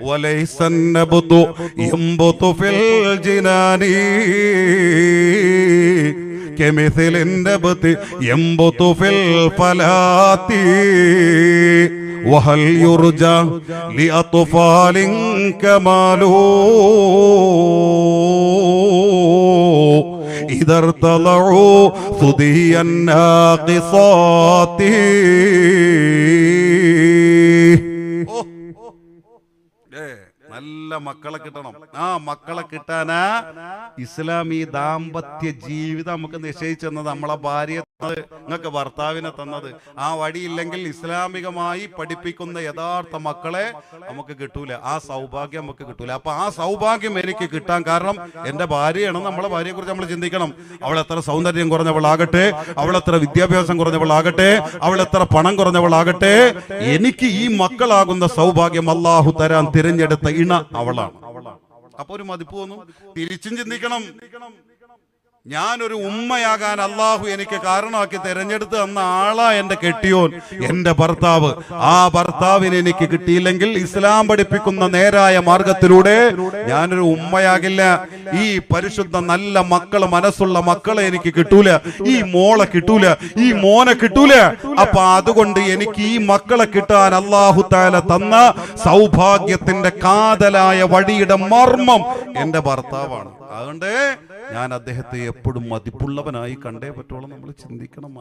വലൈസൻ നബ്തു യംബുതു ഫിൽ ജിനാനി കമിഥിലിൻ നബ്തി യംബുതു ഫിൽ ഫലാത്തി വഹൽ യുർജാ ലിഅത്ഫാലിൻ കമാലു إذا ارتضعوا ثدي الناقصات. നല്ല മക്കളെ കിട്ടണം. ആ മക്കളെ കിട്ടാനാ ഇസ്ലാം ഈ ദാമ്പത്യ ജീവിതം നമുക്ക് നിശ്ചയിച്ചു തന്നത്. നമ്മളെ ഭാര്യയെ നിങ്ങൾക്ക് ഭർത്താവിനെ തന്നത്. ആ വഴിയില്ലെങ്കിൽ ഇസ്ലാമികമായി പഠിപ്പിക്കുന്ന യഥാർത്ഥ മക്കളെ നമുക്ക് കിട്ടൂല. ആ സൗഭാഗ്യം നമുക്ക് കിട്ടൂല. അപ്പൊ ആ സൗഭാഗ്യം എനിക്ക് കിട്ടാൻ കാരണം എന്റെ ഭാര്യയാണ്. നമ്മളെ ഭാര്യയെ കുറിച്ച് നമ്മൾ ചിന്തിക്കണം. അവൾ എത്ര സൗന്ദര്യം കുറഞ്ഞവളാകട്ടെ, അവൾ എത്ര വിദ്യാഭ്യാസം കുറഞ്ഞവളാകട്ടെ, അവൾ എത്ര പണം കുറഞ്ഞവളാകട്ടെ, എനിക്ക് ഈ മക്കളാകുന്ന സൗഭാഗ്യം അള്ളാഹു തരാൻ തിരഞ്ഞെടുത്ത ഇണ അവളാണ്. അപ്പൊ ഒരു മതിപ്പ് തോന്നും. തിരിച്ചും ചിന്തിക്കണം. ഞാനൊരു ഉമ്മയാകാൻ അള്ളാഹു എനിക്ക് കാരണമാക്കി തെരഞ്ഞെടുത്ത് തന്ന ആളാ എന്റെ കെട്ടിയോൻ, എന്റെ ഭർത്താവ്. ആ ഭർത്താവിന് എനിക്ക് കിട്ടിയില്ലെങ്കിൽ ഇസ്ലാം പഠിപ്പിക്കുന്ന നേരായ മാർഗത്തിലൂടെ ഞാനൊരു ഉമ്മയാകില്ല. ഈ പരിശുദ്ധ നല്ല മക്കള്, മനസ്സുള്ള മക്കളെ എനിക്ക് കിട്ടൂല. ഈ മോളെ കിട്ടൂല, ഈ മോനെ കിട്ടൂല. അപ്പൊ അതുകൊണ്ട് എനിക്ക് ഈ മക്കളെ കിട്ടാൻ അള്ളാഹു തആല തന്ന സൗഭാഗ്യത്തിന്റെ കാതലായ വഴിയുടെ മർമ്മം എന്റെ ഭർത്താവാണ്. അതുകൊണ്ട് ഞാൻ അദ്ദേഹത്തെ എപ്പോഴും മതിപ്പുള്ളവനായി കണ്ടേ പറ്റുള്ളൂ. നമ്മൾ ചിന്തിക്കണം.